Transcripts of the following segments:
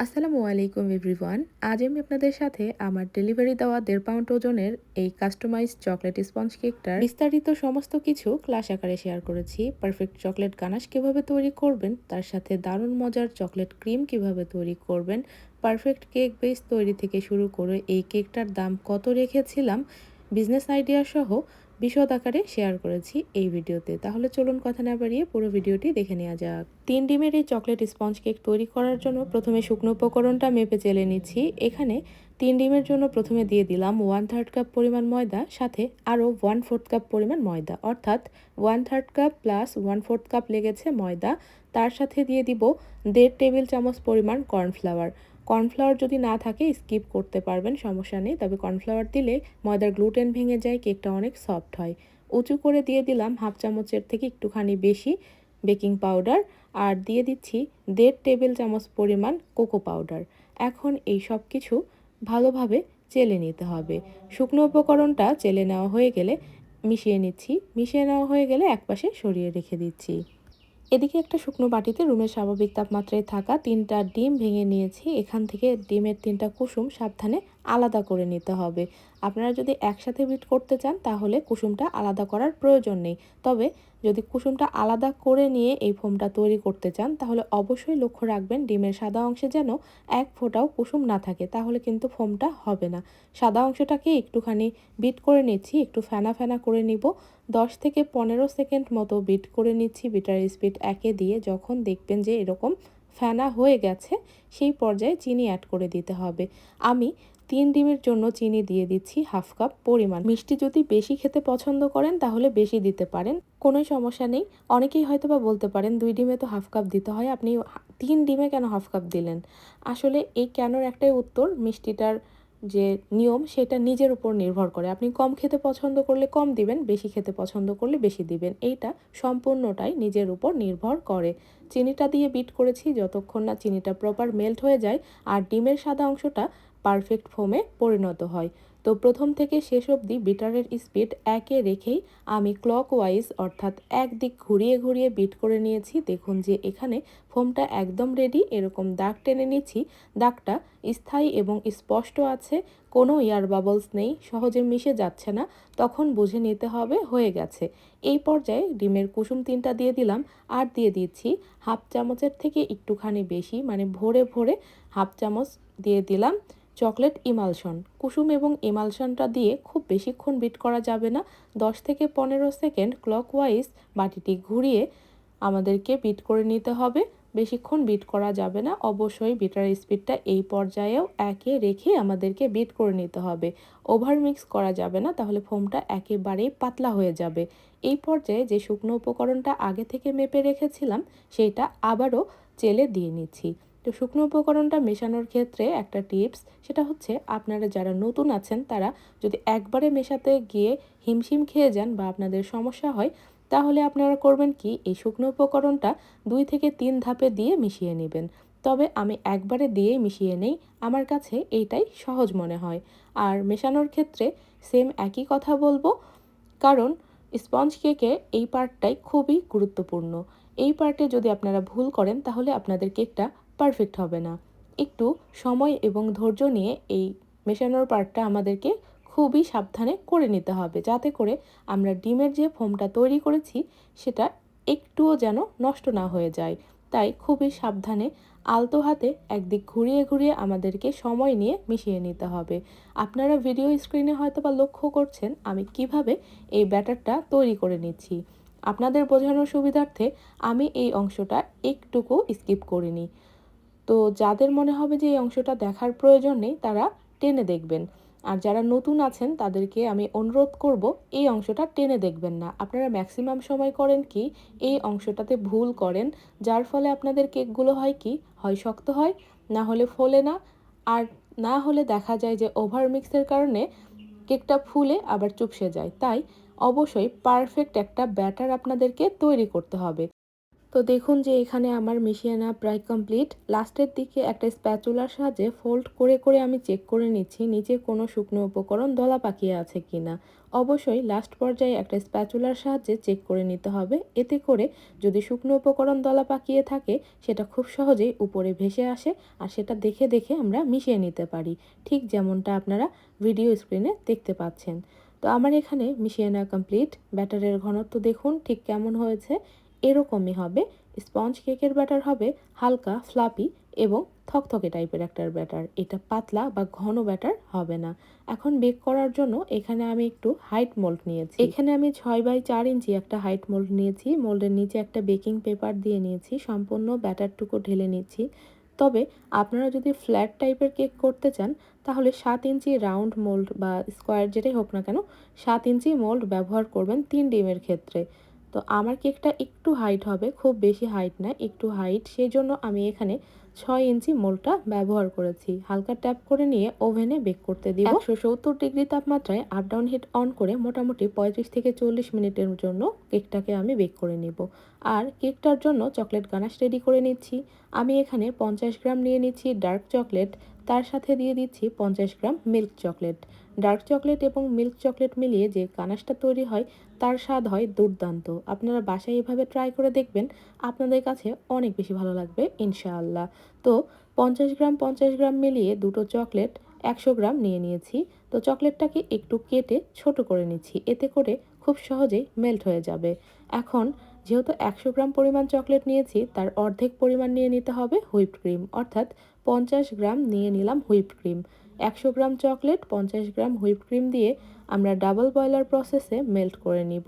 আসসালামু আলাইকুম এভরিওয়ান। আজ আমি আপনাদের সাথে আমার ডেলিভারি দেওয়া ১.৫ পাউন্ড ওজনের এই কাস্টমাইজড চকলেট স্পঞ্জ কেকটার বিস্তারিত সমস্ত কিছু ক্লাস আকারে শেয়ার করেছি। পারফেক্ট চকলেট গানাশ কিভাবে তৈরি করবেন, তার সাথে দারুণ মজার চকলেট ক্রিম কিভাবে তৈরি করবেন, পারফেক্ট কেক বেস তৈরি থেকে শুরু করে এই কেকটার দাম কত রেখেছিলাম, বিজনেস আইডিয়া সহ বিশদ আকারে শেয়ার করেছি এই ভিডিওতে। তাহলে চলুন কথা না বাড়িয়ে পুরো ভিডিওটি দেখে নেওয়া যাক। ৩ ডিমের এই চকলেট স্পঞ্জ কেক তৈরি করার জন্য প্রথমে শুকনো উপকরণটা মেপে চেলে নিচ্ছি। এখানে ৩ ডিমের জন্য প্রথমে দিয়ে দিলাম 1/3 কাপ পরিমাণ ময়দা, সাথে আরও 1/4 কাপ পরিমাণ ময়দা, অর্থাৎ 1/3 কাপ প্লাস 1/4 কাপ লেগেছে ময়দা। তার সাথে দিয়ে দিব 1.5 টেবিল চামচ পরিমাণ কর্নফ্লাওয়ার। কর্নফ্লাওয়ার যদি না থাকে স্কিপ করতে পারবেন, সমস্যা নেই, তবে কর্নফ্লাওয়ার দিলে ময়দার গ্লুটেন ভেঙে যায়, কেকটা অনেক সফট হয়। উঁচু করে দিয়ে দিলাম 1/2 চামচের থেকে একটুখানি বেশি বেকিং পাউডার, আর দিয়ে দিচ্ছি 1.5 টেবিল চামচ পরিমাণ কোকো পাউডার। এখন এই সব কিছু ভালোভাবে চেলে নিতে হবে। শুকনো উপকরণটা চেলে নেওয়া হয়ে গেলে মিশিয়ে নিচ্ছি। মিশিয়ে নেওয়া হয়ে গেলে একপাশে সরিয়ে রেখে দিচ্ছি। এদিকে একটা শুকনো বাটিতে রুমের স্বাভাবিক তাপমাত্রায় থাকা 3টা ডিম ভেঙে নিয়েছি। এখান থেকে ডিমের 3টা কুসুম সাবধানে আলাদা করে নিতে হবে। আপনারা যদি একসাথে বিট করতে চান তাহলে কুসুমটা আলাদা করার প্রয়োজন নেই। তবে যদি কুসুমটা আলাদা করে নিয়ে এই ফোমটা তৈরি করতে চান তাহলে অবশ্যই লক্ষ্য রাখবেন ডিমের সাদা অংশে যেন এক ফোঁটাও কুসুম না থাকে, তাহলে কিন্তু ফোমটা হবে না। সাদা অংশটাকে একটুখানি বিট করে নিচ্ছি, একটু ফেনা ফেনা করে নিব। 10 থেকে 15 সেকেন্ড মতো বিট করে নিচ্ছি বিটার স্পিড 1-এ দিয়ে। যখন দেখবেন যে এরকম ফেনা হয়ে গেছে সেই পর্যায়ে চিনি অ্যাড করে দিতে হবে। আমি 3 ডিমের জন্য চিনি দিয়ে দিচ্ছি 1/2 কাপ পরিমাণ। মিষ্টি যদি বেশি খেতে পছন্দ করেন তাহলে বেশি দিতে পারেন, কোনো সমস্যা নেই। অনেকেই হয়তোবা বলতে পারেন 2 ডিমে তো 1/2 কাপ দিতে হয়, আপনি 3 ডিমে কেন 1/2 কাপ দিলেন? আসলে এই কেনর একটাই উত্তর, মিষ্টিটার যে নিয়ম সেটা নিজের উপর নির্ভর করে। আপনি কম খেতে পছন্দ করলে কম দিবেন, বেশি খেতে পছন্দ করলে বেশি দিবেন। এইটা সম্পূর্ণটাই নিজের উপর নির্ভর করে। চিনিটা দিয়ে বিট করেছি যতক্ষণ না চিনিটা প্রপার মেল্ট হয়ে যায় আর ডিমের সাদা অংশটা পারফেক্ট ফোমে পরিণত হয়। তো প্রথম থেকে শেষ অবধি বিটারের স্পিড 1-এ রেখেই আমি ক্লকওয়াইজ অর্থাৎ একদিক ঘুরিয়ে ঘুরিয়ে বিট করে নিয়েছি। দেখুন যে এখানে ফোমটা একদম রেডি, এরকম দাগ টেনে নিচ্ছি। দাগটা স্থায়ী এবং স্পষ্ট আছে, কোনো এয়ার বাবলস নেই, সহজে মিশে যাচ্ছে না, তখন বুঝে নিতে হবে হয়ে গেছে। এই পর্যায়ে ডিমের কুসুম 3টা দিয়ে দিলাম, আর দিয়ে দিচ্ছি 1/2 চামচের থেকে একটুখানি বেশি, মানে ভরে ভরে 1/2 চামচ দিয়ে দিলাম চকলেট ইমালশন। কুসুম এবং ইমালশনটা দিয়ে খুব বেশিক্ষণ বিট করা যাবে না। 10 থেকে 15 সেকেন্ড ক্লকওয়াইজ বাটিটি ঘুরিয়ে আমাদেরকে বিট করে নিতে হবে। বেশিক্ষণ বিট করা যাবে না, অবশ্যই বিটার স্পিডটা এই পর্যায়েও 1-এ রেখে আমাদেরকে বিট করে নিতে হবে। ওভার মিক্স করা যাবে না, তাহলে ফোমটা একেবারেই পাতলা হয়ে যাবে। এই পর্যায়ে যে শুকনো উপকরণটা আগে থেকে মেপে রেখেছিলাম সেইটা আবারও চেলে দিয়ে নিচ্ছি। তো শুকনো উপকরণটা মেশানোর ক্ষেত্রে একটা টিপস, সেটা হচ্ছে আপনারা যারা নতুন আছেন তারা যদি একবারে মেশাতে গিয়ে হিমশিম খেয়ে যান বা আপনাদের সমস্যা হয়, তাহলে আপনারা করবেন কি, এই শুকনো উপকরণটা 2 থেকে 3 ধাপে দিয়ে মিশিয়ে নেবেন। তবে আমি একবারে দিয়েই মিশিয়ে নেই, আমার কাছে এইটাই সহজ মনে হয়। আর মেশানোর ক্ষেত্রে সেম একই কথা বলবো, কারণ স্পঞ্জ কেকে এই পার্টটাই খুবই গুরুত্বপূর্ণ। এই পার্টে যদি আপনারা ভুল করেন তাহলে আপনাদের কেকটা পারফেক্ট হবে না। একটু সময় এবং ধৈর্য নিয়ে এই মেশানোর পার্টটা আমাদেরকে খুবই সাবধানে করে নিতে হবে, যাতে করে আমরা ডিমের যে ফোমটা তৈরি করেছি সেটা একটুও যেন নষ্ট না হয়ে যায়। তাই খুবই সাবধানে আলতো হাতে একদিক ঘুরিয়ে ঘুরিয়ে আমাদেরকে সময় নিয়ে মিশিয়ে নিতে হবে। আপনারা ভিডিও স্ক্রিনে হয়তোবা লক্ষ্য করছেন আমি কিভাবে এই ব্যাটারটা তৈরি করে নিচ্ছি। আপনাদের বোঝানোর সুবিধার্থে আমি এই অংশটা একটুকু স্কিপ করিনি। তো যাদের মনে হবে যে এই অংশটা দেখার প্রয়োজন নেই তারা টেনে দেখবেন। আর যারা নতুন আছেন তাদেরকে আমি অনুরোধ করব এই অংশটা টেনে দেখবেন না। আপনারা ম্যাক্সিমাম সময় করেন কি, এই অংশটাতে ভুল করেন, যার ফলে আপনাদের কেকগুলো হয় কি, হয় শক্ত হয়, না হলে ফোলে না, আর না হলে দেখা যায় যে ওভার মিক্সের কারণে কেকটা ফুলে আবার চুপসে যায়। তাই অবশ্যই পারফেক্ট একটা ব্যাটার আপনাদেরকে তৈরি করতে হবে। তো দেখুন যে এখানে আমার মিশিয়ে নেওয়া প্রায় কমপ্লিট। লাস্টের দিকে একটা স্প্যাচুলার সাহায্যে ফোল্ড করে করে আমি চেক করে নিচ্ছি নিচে কোনো শুকনো উপকরণ দলা পাকিয়ে আছে কিনা। অবশ্যই লাস্ট পর্যায়ে একটা স্প্যাচুলার সাহায্যে চেক করে নিতে হবে, এতে করে যদি শুকনো উপকরণ দলা পাকিয়ে থাকে সেটা খুব সহজেই উপরে ভেসে আসে, আর সেটা দেখে দেখে আমরা মিশিয়ে নিতে পারি, ঠিক যেমনটা আপনারা ভিডিও স্ক্রিনে দেখতে পাচ্ছেন। তো আমার এখানে মিশিয়ে নেওয়া কমপ্লিট। ব্যাটারের ঘনত্ব দেখুন ঠিক কেমন হয়েছে, এরকমই হবে। স্পঞ্জ কেকের ব্যাটার হবে হালকা ফ্লাপি এবং থকথকে টাইপের একটা ব্যাটার, এটা পাতলা বা ঘন ব্যাটার হবে না। এখন বেক করার জন্য এখানে আমি একটু হাইট মোল্ড নিয়েছি। এখানে আমি 6x4 ইঞ্চি একটা হাইট মোল্ড নিয়েছি। মোল্ডের নিচে একটা বেকিং পেপার দিয়ে নিয়েছি, সম্পূর্ণ ব্যাটারটুকু ঢেলে নিচ্ছি। তবে আপনারা যদি ফ্ল্যাট টাইপের কেক করতে চান তাহলে 7 ইঞ্চি রাউন্ড মোল্ড বা স্কোয়ার যেটাই হোক না কেন 7 ইঞ্চি মোল্ড ব্যবহার করবেন 3 ডিমের ক্ষেত্রে। তো আমার কেকটা একটু হাইট হবে, খুব বেশি হাইট না, একটু হাইট, সেই জন্য আমি এখানে 6 ইঞ্চি মোল্ডটা ব্যবহার করেছি। হালকা ট্যাপ করে নিয়ে ওভেনে বেক করতে দিব 170 ডিগ্রি তাপমাত্রায়। আপ ডাউন হিট অন করে মোটামুটি 35 থেকে 40 মিনিটের জন্য কেকটাকে আমি বেক করে নিব। আর কেকটার জন্য চকলেট গানাশ রেডি করে নিচ্ছি। আমি এখানে 50 গ্রাম নিয়ে নিচ্ছি ডার্ক চকলেট, তার সাথে দিয়ে দিচ্ছি 50 গ্রাম মিল্ক চকলেট। ডার্ক চকলেট এবং মিল্ক চকলেট মিলিয়ে যে গানাশটা তৈরি হয় তার স্বাদ হয় দুর্দান্ত। আপনারা বাসায় এভাবে ট্রাই করে দেখবেন, আপনাদের কাছে অনেক বেশি ভালো লাগবে ইনশাআল্লাহ। তো 50 গ্রাম মিলিয়ে দুটো চকলেট 100 গ্রাম নিয়ে নিয়েছি। তো চকলেটটাকে একটু কেটে ছোট করে নিচ্ছি, এতে করে খুব সহজেই মেল্ট হয়ে যাবে। এখন যেহেতু 100 গ্রাম পরিমাণ চকলেট নিয়েছি, তার অর্ধেক পরিমাণ নিয়ে নিতে হবে হুইপড ক্রিম, অর্থাৎ 50 গ্রাম নিয়ে নিলাম হুইপড ক্রিম। 100 গ্রাম চকলেট 50 গ্রাম হুইপড ক্রিম দিয়ে আমরা ডাবল বয়লার প্রসেসে মেল্ট করে নিব।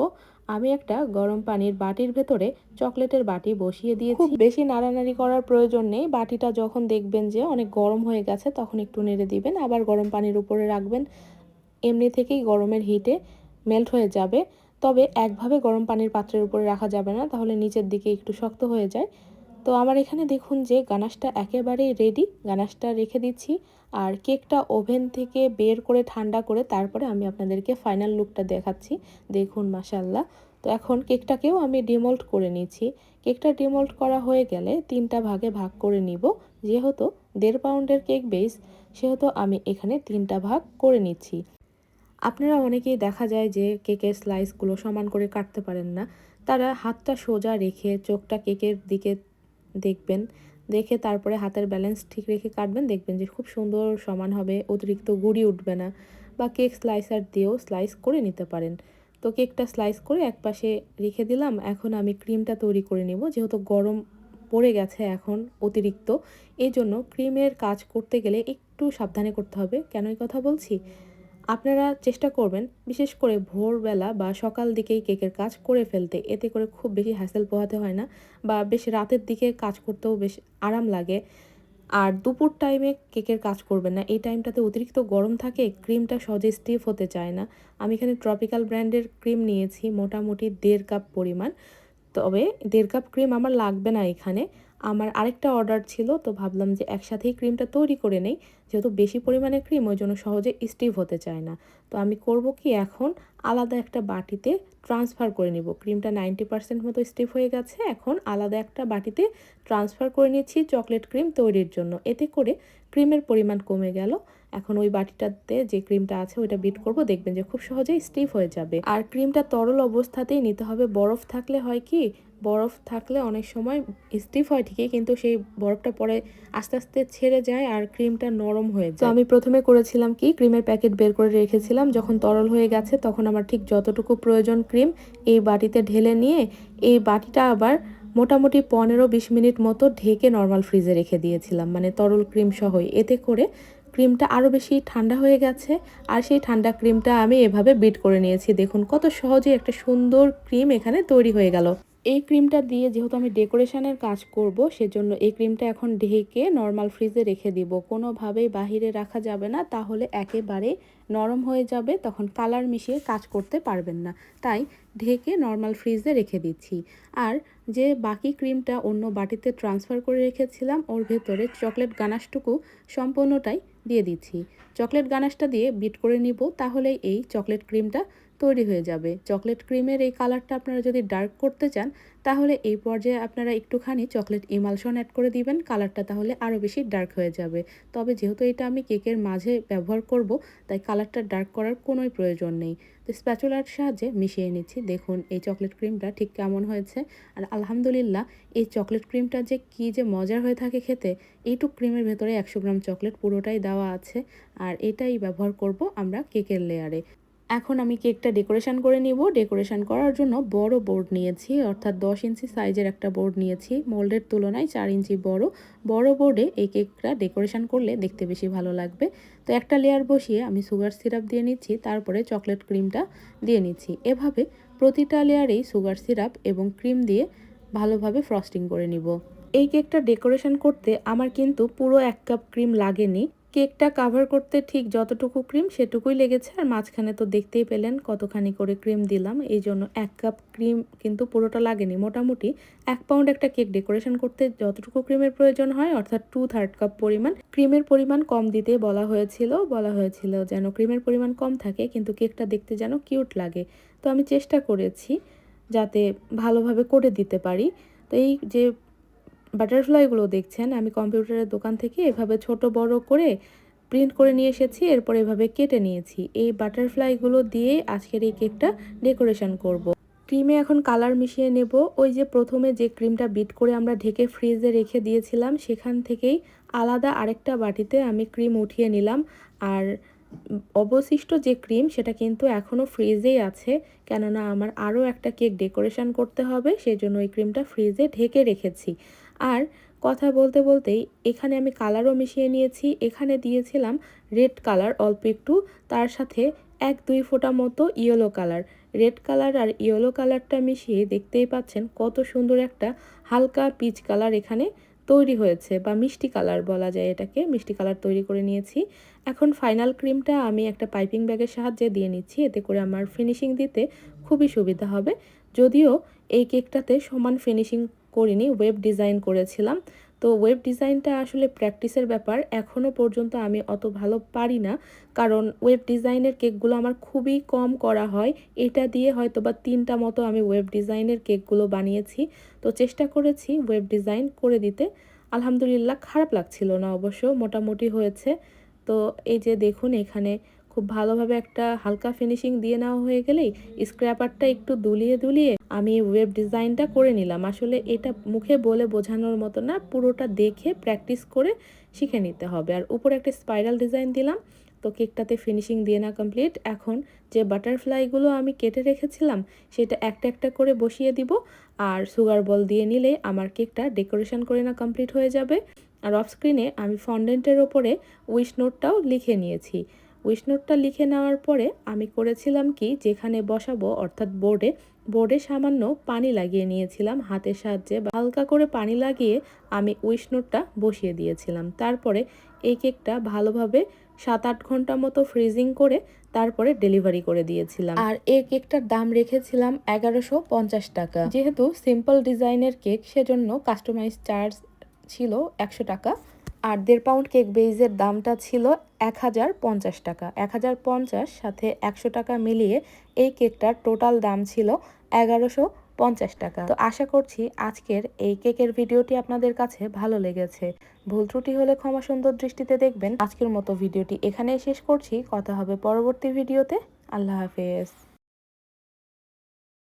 আমি একটা গরম পানির বাটির ভেতরে চকলেটের বাটি বসিয়ে দিয়েছি। খুব বেশি নাড়ানাড়ি করার প্রয়োজন নেই। বাটিটা যখন দেখবেন যে অনেক গরম হয়ে গেছে তখন একটু নেড়ে দিবেন, আবার গরম পানির উপরে রাখবেন, এমনি থেকেই গরমের হিটে মেল্ট হয়ে যাবে। তবে একভাবে গরম পানির পাত্রের উপরে রাখা যাবে না, তাহলে নিচের দিকে একটু শক্ত হয়ে যায়। তো আমার এখানে দেখুন যে গানাশটা একেবারেই রেডি, গানাশটা রেখে দিচ্ছি। আর কেকটা ওভেন থেকে বের করে ঠান্ডা করে তারপরে আমি আপনাদেরকে ফাইনাল লুকটা দেখাচ্ছি। দেখুন মাশাআল্লাহ। তো এখন কেকটাকেও আমি ডিমোল্ড করে নিচ্ছি। কেকটা ডিমোল্ড করা হয়ে গেলে 3টা ভাগে ভাগ করে নিব। যেহেতু 1.5 পাউন্ডের কেক বেস, সেহেতু আমি এখানে 3টা ভাগ করে নিচ্ছি। আপনারা অনেকেই দেখা যায় যে কেকের স্লাইসগুলো সমান করে কাটতে পারেন না, তারা হাতটা সোজা রেখে চোখটা কেকের দিকে দেখবেন, দেখে তারপরে হাতের ব্যালেন্স ঠিক রেখে কাটবেন, দেখবেন যে খুব সুন্দর সমান হবে, অতিরিক্ত গুঁড়ি উঠবে না। বা কেক স্লাইসার দিয়েও স্লাইস করে নিতে পারেন। তো কেকটা স্লাইস করে একপাশে রেখে দিলাম। এখন আমি ক্রিমটা তৈরি করে নিব। যেহেতু গরম পড়ে গেছে এখন অতিরিক্ত, এই জন্য ক্রিমের কাজ করতে গেলে একটু সাবধানে করতে হবে। কেন এই কথা বলছি, আপনারা চেষ্টা করবেন বিশেষ করে ভোরবেলা বা সকাল দিকেই কেকের কাজ করে ফেলতে, এতে করে খুব বেশি হ্যাসেল পোহাতে হয় না, বা বেশ রাতের দিকে কাজ করতেও বেশ আরাম লাগে। আর দুপুর টাইমে কেকের কাজ করবেন না, এই টাইমটাতে অতিরিক্ত গরম থাকে, ক্রিমটা সহজে স্টিফ হতে চায় না। আমি এখানে ট্রপিক্যাল ব্র্যান্ডের ক্রিম নিয়েছি মোটামুটি 1.5 কাপ পরিমাণ। তবে 1.5 কাপ ক্রিম আমার লাগবে না এখানে, আমার আরেকটা অর্ডার ছিল, তো ভাবলাম যে একসাথেই ক্রিমটা তৈরি করে নেই। যেহেতু বেশি পরিমাণে ক্রিম, ওই জন্য সহজে স্টিফ হতে চায় না। তো আমি করব কি, এখন আলাদা একটা বাটিতে ট্রান্সফার করে নিব। ক্রিমটা 90% মতো স্টিফ হয়ে গেছে, এখন আলাদা একটা বাটিতে ট্রান্সফার করে নিচ্ছি চকলেট ক্রিম তৈরির জন্য। এতে করে ক্রিমের পরিমাণ কমে গেল। এখন ওই বাটিটাতে যে ক্রিমটা আছে ওইটা বিট করব, দেখবেন যে খুব সহজেই স্টিফ হয়ে যাবে। আর ক্রিমটা তরল অবস্থাতেই নিতে হবে। বরফ থাকলে হয় কি, বরফ থাকলে অনেক সময় স্টিফ হয় ঠিকই, কিন্তু সেই বরফটা পরে আস্তে আস্তে ছেড়ে যায় আর ক্রিমটা নরম হয়ে যায়। তো আমি প্রথমে করেছিলাম কি, ক্রিমের প্যাকেট বের করে রেখেছিলাম, যখন তরল হয়ে গেছে তখন আমার ঠিক যতটুকু প্রয়োজন ক্রিম এই বাটিতে ঢেলে নিয়ে এই বাটিটা আবার মোটামুটি 15-20 মিনিট মতো ঢেকে নর্মাল ফ্রিজে রেখে দিয়েছিলাম, মানে তরল ক্রিম সহই। এতে করে ক্রিমটা আরও বেশি ঠান্ডা হয়ে গেছে, আর সেই ঠান্ডা ক্রিমটা আমি এভাবে বিট করে নিয়েছি। দেখুন কত সহজে একটা সুন্দর ক্রিম এখানে তৈরি হয়ে গেল। এই ক্রিমটা দিয়ে যেহেতু আমি ডেকোরেশনের কাজ করব, সেজন্য এই ক্রিমটা এখন ঢেকে নর্মাল ফ্রিজে রেখে দিব। কোনোভাবেই বাহিরে রাখা যাবে না, তাহলে একেবারে নরম হয়ে যাবে, তখন কালার মিশিয়ে কাজ করতে পারবেন না। তাই ঢেকে নর্মাল ফ্রিজে রেখে দিচ্ছি। আর যে বাকি ক্রিমটা অন্য বাটিতে ট্রান্সফার করে রেখেছিলাম, ওর ভেতরে চকলেট গানাশটুকু সম্পূর্ণটাই দিয়ে দিচ্ছি। চকলেট গানাশটা দিয়ে বিট করে নিব, তাহলেই এই চকলেট ক্রিমটা তৈরি হয়ে যাবে। চকলেট ক্রিমের এই কালারটা আপনারা যদি ডার্ক করতে চান তাহলে এই পর্যায়ে আপনারা একটুখানি চকলেট ইমালশন অ্যাড করে দিবেন, কালারটা তাহলে আরও বেশি ডার্ক হয়ে যাবে। তবে যেহেতু এটা আমি কেকের মাঝে ব্যবহার করব, তাই কালারটা ডার্ক করার কোনোই প্রয়োজন নেই। তো স্প্যাচুলার সাহায্যে মিশিয়ে নিচ্ছি। দেখুন এই চকলেট ক্রিমটা ঠিক কেমন হয়েছে। আর আলহামদুলিল্লাহ এই চকলেট ক্রিমটা যে কী যে মজার হয়ে থাকে খেতে। এইটুক ক্রিমের ভেতরে 100 গ্রাম চকলেট পুরোটাই দেওয়া আছে, আর এটাই ব্যবহার করব আমরা কেকের লেয়ারে। এখন আমি কেকটা ডেকোরেশন করে নিব। ডেকোরেশন করার জন্য বড় বোর্ড নিয়েছি, অর্থাৎ 10 ইঞ্চি সাইজের একটা বোর্ড নিয়েছি, মোল্ডের তুলনায় 4 ইঞ্চি বড়। বড় বোর্ডে এই কেকটা ডেকোরেশন করলে দেখতে বেশি ভালো লাগবে। তো একটা লেয়ার বসিয়ে আমি সুগার সিরাপ দিয়ে নিচ্ছি, তারপরে চকলেট ক্রিমটা দিয়ে নিচ্ছি। এভাবে প্রতিটা লেয়ারেই সুগার সিরাপ এবং ক্রিম দিয়ে ভালোভাবে ফ্রস্টিং করে নিব। এই কেকটা ডেকোরেশন করতে আমার কিন্তু পুরো 1 কাপ ক্রিম লাগেনি। কেকটা কাভার করতে ঠিক যতটুকু ক্রিম সেটুকুই লেগেছে, আর মাঝখানে তো দেখতেই পেলেন কতখানি করে ক্রিম দিলাম, এই জন্য 1 কাপ ক্রিম কিন্তু পুরোটা লাগেনি। মোটামুটি 1 পাউন্ড একটা কেক ডেকোরেশন করতে যতটুকু ক্রিমের প্রয়োজন হয়, অর্থাৎ 2/3 কাপ পরিমাণ। ক্রিমের পরিমাণ কম দিতে বলা হয়েছিল যেন ক্রিমের পরিমাণ কম থাকে কিন্তু কেকটা দেখতে যেন কিউট লাগে। তো আমি চেষ্টা করেছি যাতে ভালোভাবে করে দিতে পারি। তো এই যে বাটারফ্লাইগুলো দেখছেন আমি কম্পিউটারের দোকান থেকে এভাবে ছোট বড় করে প্রিন্ট করে নিয়ে এসেছি, এরপর এভাবে কেটে নিয়েছি। এই বাটারফ্লাইগুলো দিয়ে আজকের এই কেকটা ডেকোরেশন করব। ক্রিমে এখন কালার মিশিয়ে নেব। ওই যে প্রথমে যে ক্রিমটা বিট করে আমরা ঢেকে ফ্রিজে রেখে দিয়েছিলাম, সেখান থেকেই আলাদা আরেকটা বাটিতে আমি ক্রিম উঠিয়ে নিলাম। আর অবশিষ্ট যে ক্রিম সেটা কিন্তু এখনও ফ্রিজেই আছে, কেননা আমার আরও একটা কেক ডেকোরেশন করতে হবে, সেজন্য এই ক্রিমটা ফ্রিজে ঢেকে রেখেছি। আর কথা বলতে বলতেই এখানে আমি কালারও মিশিয়ে নিয়েছি। এখানে দিয়েছিলাম রেড কালার অল্প একটু, তার সাথে 1-2 ফোঁটা মতো ইয়েলো কালার। রেড কালার আর ইয়েলো কালারটা মিশিয়ে দেখতেই পাচ্ছেন কত সুন্দর একটা হালকা পিচ কালার এখানে তৈরি হয়েছে, বা মিষ্টি কালার বলা যায় এটাকে। মিষ্টি কালার তৈরি করে নিয়েছি। এখন ফাইনাল ক্রিমটা আমি একটা পাইপিং ব্যাগের সাহায্যে দিয়ে নিচ্ছি, এতে করে আমার ফিনিশিং দিতে খুবই সুবিধা হবে। যদিও এই কেকটাতে সমান ফিনিশিং করিনি, ওয়েব ডিজাইন করেছিলাম। তো ওয়েব ডিজাইনটা আসলে প্র্যাকটিসের ব্যাপার, এখনও পর্যন্ত আমি অত ভালো পারি না, কারণ ওয়েব ডিজাইনের কেকগুলো আমার খুবই কম করা হয়। এটা দিয়ে হয়তো বা 3টা মতো আমি ওয়েব ডিজাইনের কেকগুলো বানিয়েছি। তো চেষ্টা করেছি ওয়েব ডিজাইন করে দিতে। আলহামদুলিল্লাহ খারাপ লাগছিল না, অবশ্য মোটামুটি হয়েছে। তো এই যে দেখুন এখানে খুব ভালোভাবে একটা হালকা ফিনিশিং দিয়ে নেওয়া হয়ে গেলেই স্ক্র্যাপারটা একটু দুলিয়ে দুলিয়ে আমি ওয়েব ডিজাইনটা করে নিলাম। আসলে এটা মুখে বলে বোঝানোর মতো না, পুরোটা দেখে প্র্যাকটিস করে শিখে নিতে হবে। আর উপরে একটা স্পাইরাল ডিজাইন দিলাম। তো কেকটাতে ফিনিশিং দিয়ে না কমপ্লিট। এখন যে বাটারফ্লাইগুলো আমি কেটে রেখেছিলাম সেটা একটা একটা করে বসিয়ে দিব, আর সুগার বল দিয়ে নিলে আমার কেকটা ডেকোরেশন করে না কমপ্লিট হয়ে যাবে। আর অফ স্ক্রিনে আমি ফন্ডেন্টের ওপরে উইশ নোটটাও লিখে নিয়েছি। উইশ নোটটা লিখে নেওয়ার পরে আমি করেছিলাম কি, যেখানে বসাবো অর্থাৎ বোর্ডে সামান্য পানি লাগিয়ে নিয়েছিলাম হাতের সাহায্যে, হালকা করে পানি লাগিয়ে আমি উইশ নোটটা বসিয়ে দিয়েছিলাম। তারপরে এই কেকটা ভালোভাবে 7-8 ঘন্টা মতো ফ্রিজিং করে তারপরে ডেলিভারি করে দিয়েছিলাম। আর এই কেকটার দাম রেখেছিলাম 1150 টাকা। যেহেতু সিম্পল ডিজাইনের কেক, সেজন্য কাস্টমাইজ চার্জ ছিল 100 টাকা। আর 1.5 পাউন্ড কেক বেইজের দামটা ছিল 1050 টাকা। 1050 সাথে 100 টাকা মিলিয়ে এই কেকটার টোটাল দাম ছিল 1150 টাকা। তো আশা করছি আজকের এই কেকের ভিডিওটি আপনাদের কাছে ভালো লেগেছে। ভুল ত্রুটি হলে ক্ষমা সুন্দর দৃষ্টিতে দেখবেন। আজকের মতো ভিডিওটি এখানেই শেষ করছি। কথা হবে পরবর্তী ভিডিওতে। আল্লাহ হাফেজ।